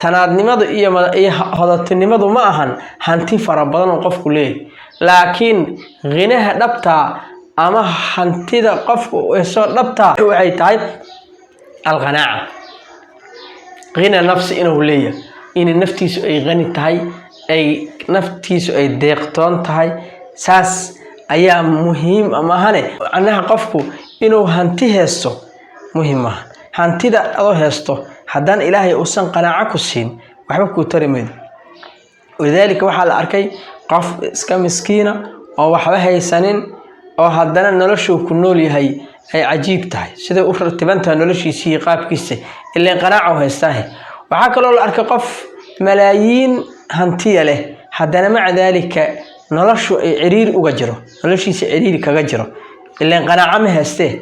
tanaadnimadu iyo hodantinimadu ma ahan hanti fara badan oo qofku leeyahay laakiin ghinaha dhabta ama hantida qofku soo dhabta waxay tahay alqanaaca ghina nafsi inuu leeyahay in naftiisu ay qani tahay ay naftiisu ay deeqtoon tahay saas ayaa muhiim ama hane anaha qofku inuu hanti heesto muhiim ah hantida adoo heesto haddaan ilaahay uusan qanaaco ku siin waxba ku tarimeed wadaalika waxa la arkay qof iska miskiina oo waxba haysanin oo haddana noloshu ku nool yahay ay cajiib tahay sida u rartibanta noloshiisa qaabkiisa ilaa qanaaco heestaa waxa kale oo la arkay qof malaayiin hantiya leh haddana ma dalika noloshu ay ciriir uga jiro noloshiisa ciriir kaga jiro ilaa qanaaco ma heestee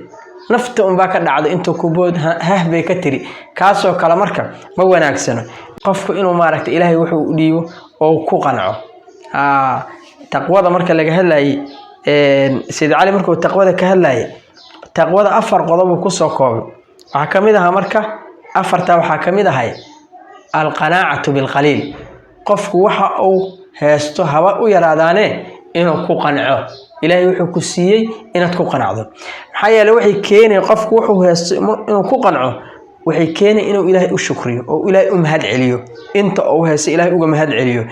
nafta baa ka dhacdo inta ku bood bay ka tiri kaasoo kala marka ma wanaagsano qofku inuu maaragtay ilaahay wuxuu u dhiibo oo ku qanco taqwada marka laga hadlayay Sayyid Ali markuu taqwada ka hadlayay taqwada afar qodob ku soo koobay waxa kamid ah marka afarta waxa kamid ah alqanaa'atu bil qalil qofku waxa uu heesto haba u yaraadaane inuu ku qanco ilaahay wuxuu ku siiyay inaad ku qanacdo maxaa yeelay waxay keenay qofku wuxuu heesto inuu ku qanco waxay keenay inuu ilaahay u shukriyo oo ilaahay u mahad celiyo inta uu heesto ilaahay uga mahad celiyo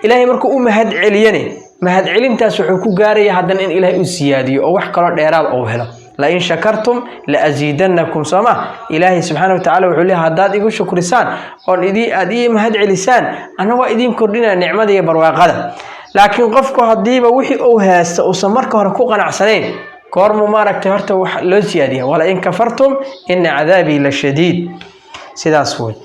ilaahay markuu u mahad celiyane mahad celintaas wuxuu ku gaarayaa haddana in ilaahay u siyaadiyo oo wax kale dheeraad uu helo la in shakartum la azidannakum sama ilaahay subhanahu wa ta'ala wuxuu leeyahay hadaad igu shukrisaan oo idii mahad celisaan anaga idin kordhina nicmada iyo barwaaqada laakiin qofku hadiiba wixii uu heesto oo marka hore ku qanacsanayn koormo maaragtay horta wax loo siyaadiyo wala in kafartum in adaabi la shadiid sidaas way